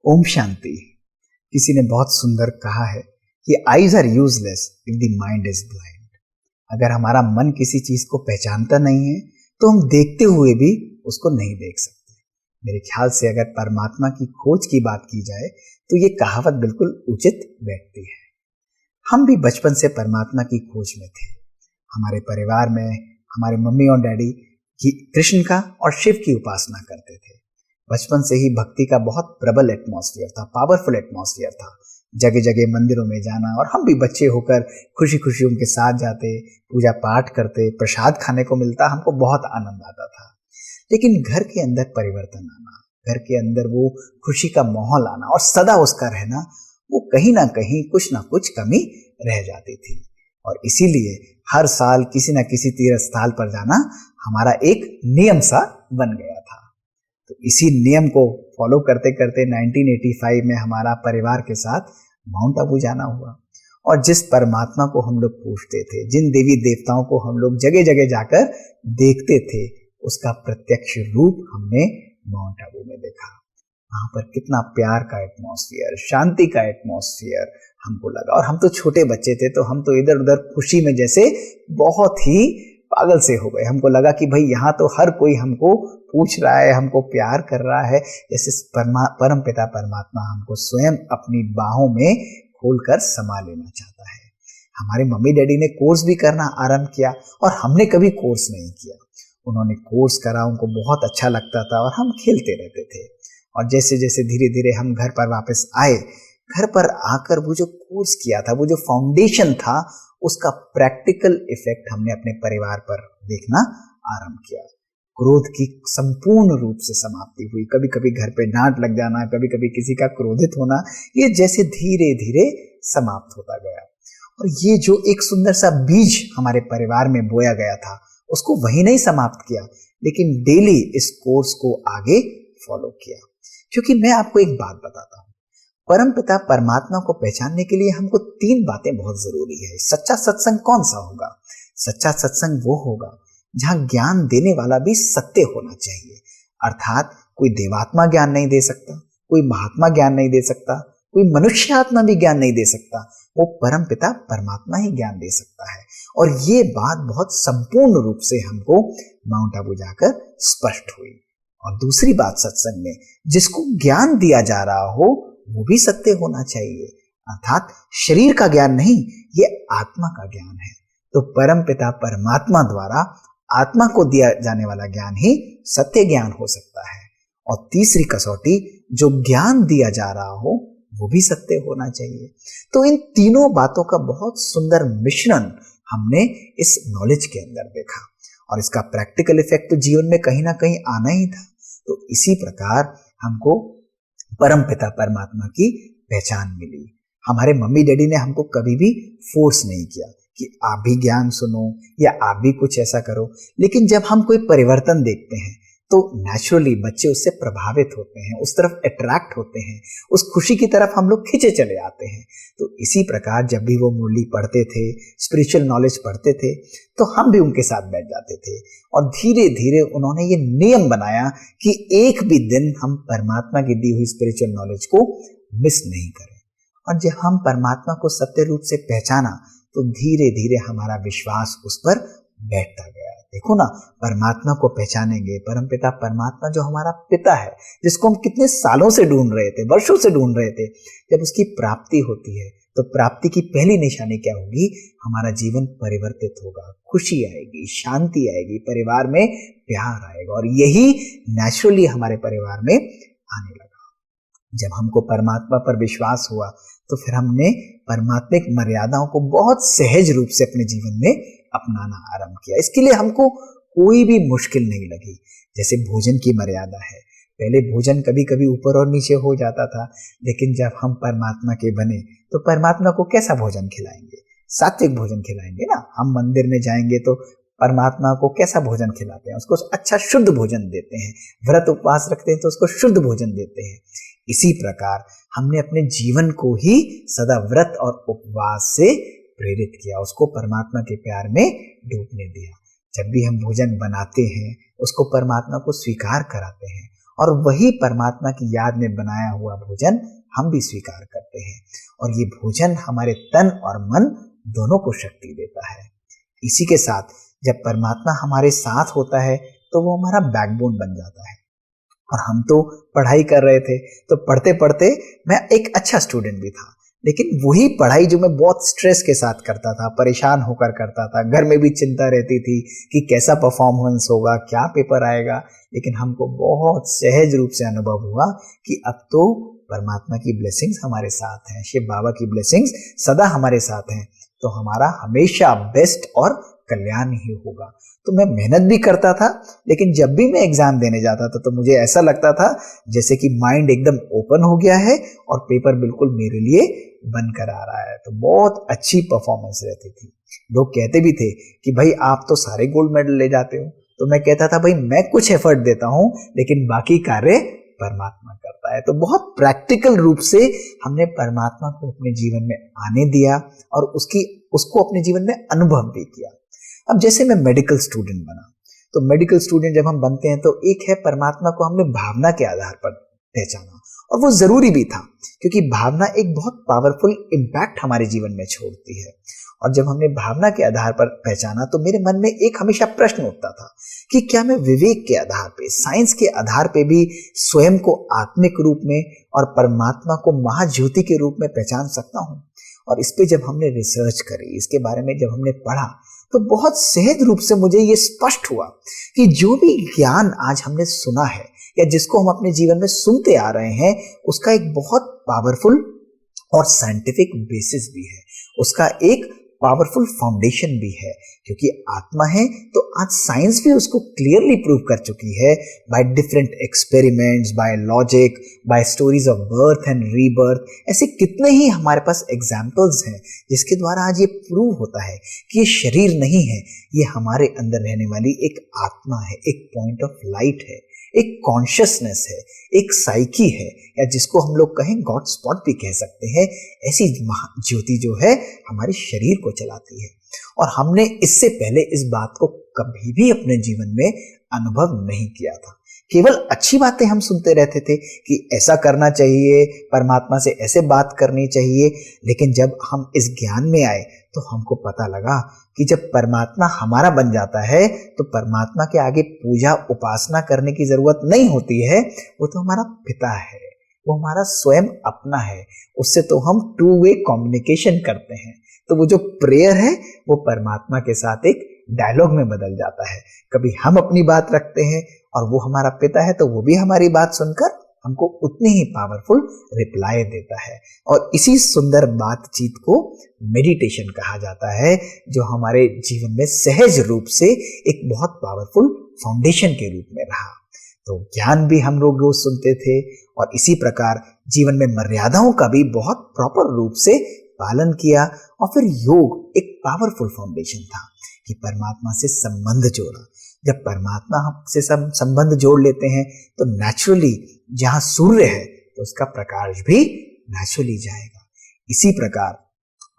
ओम शांति। किसी ने बहुत सुंदर कहा है कि eyes are useless if the mind is blind. अगर हमारा मन किसी चीज को पहचानता नहीं है तो हम देखते हुए भी उसको नहीं देख सकते। मेरे ख्याल से अगर परमात्मा की खोज की बात की जाए तो ये कहावत बिल्कुल उचित बैठती है। हम भी बचपन से परमात्मा की खोज में थे। हमारे परिवार में हमारे मम्मी और डैडी कृष्ण का और शिव की उपासना करते थे। बचपन से ही भक्ति का बहुत प्रबल एटमॉस्फेयर था, पावरफुल एटमॉस्फेयर था। जगह जगह मंदिरों में जाना, और हम भी बच्चे होकर खुशी खुशी उनके साथ जाते, पूजा पाठ करते, प्रसाद खाने को मिलता, हमको बहुत आनंद आता था। लेकिन घर के अंदर परिवर्तन आना, घर के अंदर वो खुशी का माहौल आना और सदा उसका रहना, वो कहीं ना कहीं कुछ ना कुछ कमी रह जाती थी। और इसीलिए हर साल किसी न किसी तीर्थ स्थल पर जाना हमारा एक नियम सा बन गया था। तो इसी नियम को फॉलो करते करते 1985 में हमारा परिवार के साथ माउंट आबू जाना हुआ। और जिस परमात्मा को हम लोग पूजते थे, जिन देवी देवताओं को हम लोग जगह जगह जाकर देखते थे, उसका प्रत्यक्ष रूप हमने माउंट आबू में देखा। वहां पर कितना प्यार का एटमॉस्फेयर, शांति का एटमॉस्फेयर हमको लगा। और हम तो छोटे बच्चे थे, तो हम तो इधर उधर खुशी में जैसे बहुत ही पागल से हो गए। हमको लगा कि भाई यहाँ तो हर कोई हमको पूछ रहा है, हमको प्यार कर रहा है, जैसे परम पिता परमात्मा हमको स्वयं अपनी बाहों में खोलकर समा लेना चाहता है। हमारे मम्मी डैडी ने कोर्स भी करना आरंभ किया और हमने कभी कोर्स नहीं किया। उन्होंने कोर्स करा, उनको बहुत अच्छा लगता था और हम खेलते रहते थे। और जैसे जैसे धीरे धीरे हम घर पर वापस आए, घर पर आकर वो जो कोर्स किया था, वो जो फाउंडेशन था, उसका प्रैक्टिकल इफेक्ट हमने अपने परिवार पर देखना आरंभ किया। क्रोध की संपूर्ण रूप से समाप्ति हुई। कभी कभी घर पे डांट लग जाना, कभी कभी किसी का क्रोधित होना, ये जैसे धीरे धीरे समाप्त होता गया। और ये जो एक सुंदर सा बीज हमारे परिवार में बोया गया था, उसको वहीं नहीं समाप्त किया, लेकिन डेली इस कोर्स को आगे फॉलो किया। क्योंकि मैं आपको एक बात बताता हूँ, परम पिता परमात्मा को पहचानने के लिए हमको 3 बातें बहुत जरूरी है। सच्चा सत्संग कौन सा होगा? सच्चा सत्संग वो होगा जहां ज्ञान देने वाला भी सत्य होना चाहिए। अर्थात कोई देवात्मा ज्ञान नहीं दे सकता, कोई महात्मा ज्ञान नहीं दे सकता, कोई मनुष्य आत्मा भी ज्ञान नहीं दे सकता, वो परम पिता परमात्मा ही ज्ञान दे सकता है। और ये बात बहुत संपूर्ण रूप से हमको माउंट आबू जाकर स्पष्ट हुई। और दूसरी बात, सत्संग में जिसको ज्ञान दिया जा रहा हो वो भी सत्य होना चाहिए। अर्थात शरीर का ज्ञान नहीं, ये आत्मा का ज्ञान है। तो परम पिता परमात्मा द्वारा आत्मा को दिया जाने वाला ज्ञान ही सत्य ज्ञान हो सकता है। और तीसरी कसौटी, जो ज्ञान दिया जा रहा हो वो भी सत्य होना चाहिए। तो इन तीनों बातों का बहुत सुंदर मिश्रण हमने इस नॉलेज के अंदर देखा, और इसका प्रैक्टिकल इफेक्ट तो जीवन में कहीं ना कहीं आना ही था। तो इसी प्रकार हमको परम पिता परमात्मा की पहचान मिली। हमारे मम्मी डैडी ने हमको कभी भी फोर्स नहीं किया कि आप भी ज्ञान सुनो या आप भी कुछ ऐसा करो। लेकिन जब हम कोई परिवर्तन देखते हैं तो नेचुरली बच्चे उससे प्रभावित होते हैं, उस तरफ अट्रैक्ट होते हैं, उस खुशी की तरफ हम लोग खींचे चले आते हैं। तो इसी प्रकार जब भी वो मुरली पढ़ते थे, स्पिरिचुअल नॉलेज पढ़ते थे, तो हम भी उनके साथ बैठ जाते थे। और धीरे धीरे उन्होंने ये नियम बनाया कि एक भी दिन हम परमात्मा की दी हुई स्पिरिचुअल नॉलेज को मिस नहीं करें। और जब हम परमात्मा को सत्य रूप से पहचाना तो धीरे धीरे हमारा विश्वास उस पर बैठता गया। देखो ना, परमात्मा को पहचानेंगे, परमपिता परमात्मा जो हमारा पिता है, जिसको हम कितने सालों से ढूंढ रहे थे, वर्षों से ढूंढ रहे थे, जब उसकी प्राप्ति होती है तो प्राप्ति की पहली निशानी क्या होगी? हमारा जीवन परिवर्तित होगा, खुशी आएगी, शांति आएगी, परिवार में प्यार आएगा। और यही नेचुरली हमारे परिवार में आने लगा। जब हमको परमात्मा पर विश्वास हुआ तो फिर हमने परमात्मिक मर्यादाओं को बहुत सहज रूप से अपने जीवन में अपनाना आरंभ किया। इसके लिए हमको कोई भी मुश्किल नहीं लगी। जैसे भोजन की मर्यादा है, पहले भोजन कभी कभी ऊपर और नीचे हो जाता था, लेकिन जब हम परमात्मा के बने तो परमात्मा को कैसा भोजन खिलाएंगे? सात्विक भोजन खिलाएंगे ना। हम मंदिर में जाएंगे तो परमात्मा को कैसा भोजन खिलाते हैं? उसको अच्छा शुद्ध भोजन देते हैं। व्रत उपवास रखते हैं तो उसको शुद्ध भोजन देते हैं। इसी प्रकार हमने अपने जीवन को ही सदा व्रत और उपवास से प्रेरित किया, उसको परमात्मा के प्यार में डूबने दिया। जब भी हम भोजन बनाते हैं उसको परमात्मा को स्वीकार कराते हैं और वही परमात्मा की याद में बनाया हुआ भोजन हम भी स्वीकार करते हैं, और ये भोजन हमारे तन और मन दोनों को शक्ति देता है। इसी के साथ जब परमात्मा हमारे साथ होता है तो वो हमारा बैकबोन बन जाता है। और हम तो पढ़ाई कर रहे थे, तो पढ़ते पढ़ते मैं एक अच्छा स्टूडेंट भी था, लेकिन वही पढ़ाई जो मैं बहुत स्ट्रेस के साथ करता था, परेशान होकर करता था, घर में भी चिंता रहती थी कि कैसा परफॉर्मेंस होगा, क्या पेपर आएगा। लेकिन हमको बहुत सहज रूप से अनुभव हुआ कि अब तो परमात्मा की ब्लेसिंग्स हमारे साथ हैं, शिव बाबा की ब्लेसिंग्स सदा हमारे साथ हैं, तो हमारा हमेशा बेस्ट और कल्याण ही होगा। तो मैं मेहनत भी करता था, लेकिन जब भी मैं एग्जाम देने जाता था तो मुझे ऐसा लगता था जैसे कि माइंड एकदम ओपन हो गया है और पेपर बिल्कुल मेरे लिए बनकर आ रहा है। तो बहुत अच्छी परफॉर्मेंस रहती थी। लोग कहते भी थे कि भाई आप तो सारे गोल्ड मेडल ले जाते हो, तो मैं कहता था भाई मैं कुछ एफर्ट देता हूँ, लेकिन बाकी कार्य परमात्मा करता है। तो बहुत प्रैक्टिकल रूप से हमने परमात्मा को अपने जीवन में आने दिया और उसको अपने जीवन में अनुभव भी किया। अब जैसे मैं मेडिकल स्टूडेंट बना, तो मेडिकल स्टूडेंट जब हम बनते हैं तो एक है परमात्मा को हमने भावना के आधार पर पहचाना, और वो जरूरी भी था क्योंकि भावना एक बहुत पावरफुल इम्पैक्ट हमारे जीवन में छोड़ती है। और जब हमने भावना के आधार पर पहचाना तो मेरे मन में एक हमेशा प्रश्न उठता था कि क्या मैं विवेक के आधार पे, साइंस के आधार पे भी स्वयं को आत्मिक रूप में और परमात्मा को महाज्योति के रूप में पहचान सकता हूँ। और इस पे जब हमने रिसर्च करी, इसके बारे में जब हमने पढ़ा, तो बहुत सहज रूप से मुझे ये स्पष्ट हुआ कि जो भी ज्ञान आज हमने सुना है या जिसको हम अपने जीवन में सुनते आ रहे हैं, उसका एक बहुत पावरफुल और साइंटिफिक बेसिस भी है, उसका एक पावरफुल फाउंडेशन भी है। क्योंकि आत्मा है तो आज साइंस भी उसको क्लियरली प्रूव कर चुकी है, by different experiments, by logic, by stories of birth and rebirth. ऐसे कितने ही हमारे पास एग्जाम्पल्स हैं जिसके द्वारा आज ये प्रूव होता है कि ये शरीर नहीं है, ये हमारे अंदर रहने वाली एक आत्मा है, एक पॉइंट ऑफ लाइट है, एक कॉन्शियसनेस है, एक साइकी है, या जिसको हम लोग कहें गॉड स्पॉट भी कह सकते हैं। ऐसी ज्योति जो है हमारे शरीर को चलाती है, और हमने इससे पहले इस बात को कभी भी अपने जीवन में अनुभव नहीं किया था। केवल अच्छी बातें हम सुनते रहते थे कि ऐसा करना चाहिए, परमात्मा से ऐसे बात करनी चाहिए। लेकिन जब हम इस ज्ञान में आए तो हमको पता लगा कि जब परमात्मा हमारा बन जाता है तो परमात्मा के आगे पूजा उपासना करने की जरूरत नहीं होती है। वो तो हमारा पिता है, वो हमारा स्वयं अपना है, उससे तो हम टू वे कम्युनिकेशन करते हैं। तो वो जो प्रेयर है वो परमात्मा के साथ एक डायलॉग में बदल जाता है। कभी हम अपनी बात रखते हैं और वो हमारा पिता है तो वो भी हमारी बात सुनकर हमको उतनी ही पावरफुल रिप्लाई देता है। और इसी सुंदर बातचीत को मेडिटेशन कहा जाता है, जो हमारे जीवन में सहज रूप से एक बहुत पावरफुल फाउंडेशन के रूप में रहा। तो ज्ञान भी हम लोग रोज सुनते थे, और इसी प्रकार जीवन में मर्यादाओं का भी बहुत प्रॉपर रूप से पालन किया। और फिर योग एक पावरफुल फाउंडेशन था कि परमात्मा से संबंध जोड़ा। जब परमात्मा से संबंध जोड़ लेते हैं तो नेचुरली जहां सूर्य है तो उसका प्रकाश भी नेचुरली जाएगा। इसी प्रकार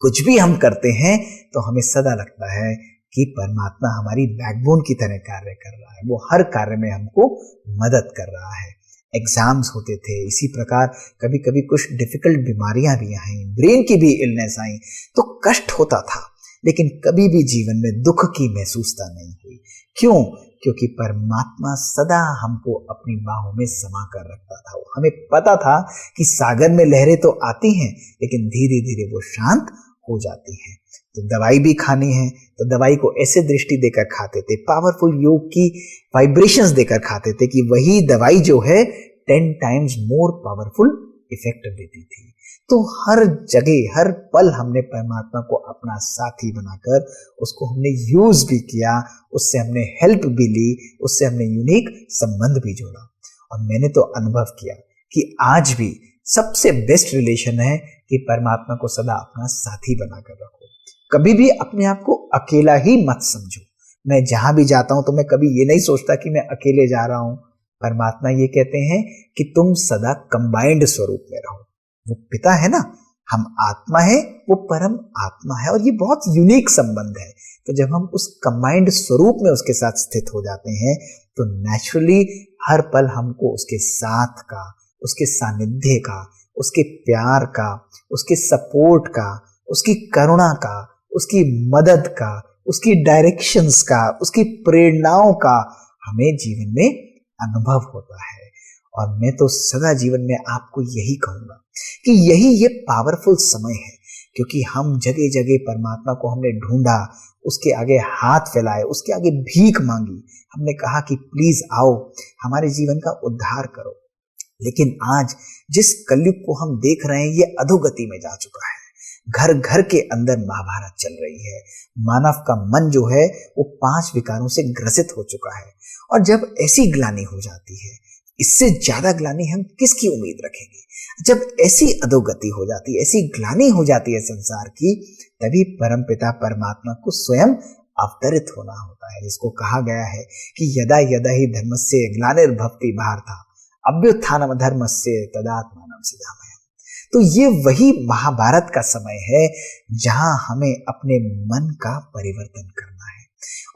कुछ भी हम करते हैं तो हमें सदा लगता है कि परमात्मा हमारी बैकबोन की तरह कार्य कर रहा है, वो हर कार्य में हमको मदद कर रहा है। एग्जाम्स होते थे, इसी प्रकार कभी कभी कुछ डिफिकल्ट बीमारियां भी आई, ब्रेन की भी इलनेस आई, तो कष्ट होता था, लेकिन कभी भी जीवन में दुख की महसूसता नहीं हुई। क्यों? क्योंकि परमात्मा सदा हमको अपनी बाहों में समा कर रखता था। हमें पता था कि सागर में लहरें तो आती हैं, लेकिन धीरे धीरे वो शांत हो जाती हैं। तो दवाई भी खानी है तो दवाई को ऐसे दृष्टि देकर खाते थे, पावरफुल योग की वाइब्रेशंस देकर खाते थे कि वही दवाई जो है 10 टाइम्स मोर पावरफुल इफेक्ट देती थी। तो हर जगह हर पल हमने परमात्मा को अपना साथी बनाकर उसको हमने यूज भी किया, उससे हमने हेल्प भी ली, उससे हमने यूनिक संबंध भी जोड़ा। और मैंने तो अनुभव किया कि आज भी सबसे बेस्ट रिलेशन है कि परमात्मा को सदा अपना साथी बनाकर रखो। कभी भी अपने आप को अकेला ही मत समझो। मैं जहां भी जाता हूं तो मैं कभी ये नहीं सोचता कि मैं अकेले जा रहा हूं। परमात्मा ये कहते हैं कि तुम सदा कंबाइंड स्वरूप में रहो। वो पिता है ना, हम आत्मा है, वो परम आत्मा है, और ये बहुत यूनिक संबंध है। तो जब हम उस कंबाइंड स्वरूप में उसके साथ स्थित हो जाते हैं तो नेचुरली हर पल हमको उसके साथ का, उसके सानिध्य का, उसके प्यार का, उसके सपोर्ट का, उसकी करुणा का, उसकी मदद का, उसकी डायरेक्शंस का, उसकी प्रेरणाओं का हमें जीवन में अनुभव होता है। और मैं तो सदा जीवन में आपको यही कहूंगा कि यही ये पावरफुल समय है, क्योंकि हम जगह जगह परमात्मा को हमने ढूंढा, उसके आगे हाथ फैलाए, उसके आगे भीख मांगी, हमने कहा कि प्लीज आओ हमारे जीवन का उद्धार करो। लेकिन आज जिस कलयुग को हम देख रहे हैं ये अधोगति में जा चुका है। घर घर के अंदर महाभारत चल रही है। मानव का मन जो है वो 5 विकारों से ग्रसित हो चुका है। और जब ऐसी ग्लानि हो जाती है, इससे ज्यादा ग्लानि हम किसकी उम्मीद रखेंगे? जब ऐसी अधोगति हो जाती है, ऐसी ग्लानि हो जाती है संसार की, तभी परमपिता परमात्मा को स्वयं अवतरित होना होता है, जिसको कहा गया है कि यदा यदा ही धर्मस्य ग्लानिर्भवति भारत अभ्युत्थानम धर्मस्य तदात्मानं सृजाम्यहम्। तो ये वही महाभारत का समय है जहां हमें अपने मन का परिवर्तन करना है।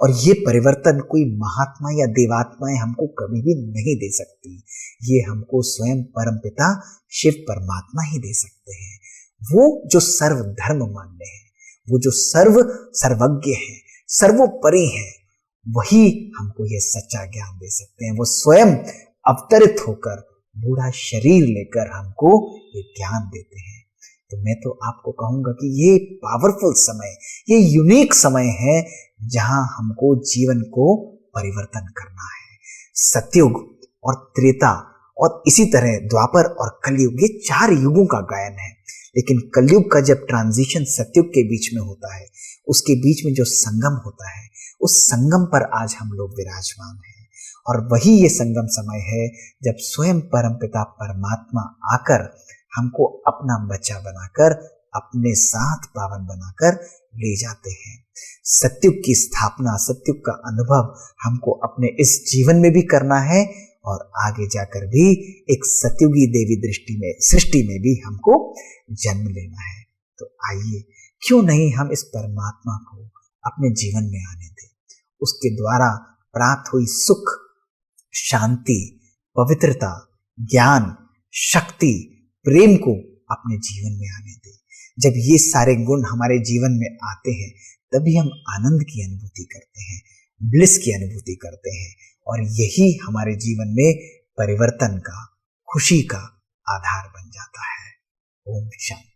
और ये परिवर्तन कोई महात्मा या देवात्माएं हमको कभी भी नहीं दे सकती। ये हमको स्वयं परमपिता शिव परमात्मा ही दे सकते हैं। वो जो सर्वधर्म मान्य है, वो जो सर्वज्ञ है, सर्वोपरि है, वही हमको ये सच्चा ज्ञान दे सकते हैं। वो स्वयं अवतरित होकर बूढ़ा शरीर लेकर हमको ये ज्ञान देते हैं। तो मैं तो आपको कहूंगा कि ये पावरफुल समय, ये यूनिक समय है जहां हमको जीवन को परिवर्तन करना है। सतयुग और त्रेता और इसी तरह द्वापर और कलयुग, ये 4 युगों का गायन है। लेकिन कलयुग का जब ट्रांजिशन सतयुग के बीच में होता है, उसके बीच में जो संगम होता है, उस संगम पर आज हम लोग विराजमान हैं। और वही ये संगम समय है जब स्वयं परमपिता परमात्मा आकर हमको अपना बच्चा बनाकर, अपने साथ पावन बनाकर ले जाते हैं। सतयुग की स्थापना, सतयुग का अनुभव हमको अपने इस जीवन में भी करना है और आगे जाकर भी एक सतयुगी देवी सृष्टि में भी हमको जन्म लेना है। तो आइए, क्यों नहीं हम इस परमात्मा को अपने जीवन में आने दें। उसके द्वारा प्राप्त हुई सुख, शांति, पवित्रता, ज्ञान, शक्ति, प्रेम को अपने जीवन में आने दें। जब ये सारे गुण हमारे जीवन में आते हैं, तभी हम आनंद की अनुभूति करते हैं, ब्लिस की अनुभूति करते हैं। और यही हमारे जीवन में परिवर्तन का, खुशी का आधार बन जाता है। ओम शांति।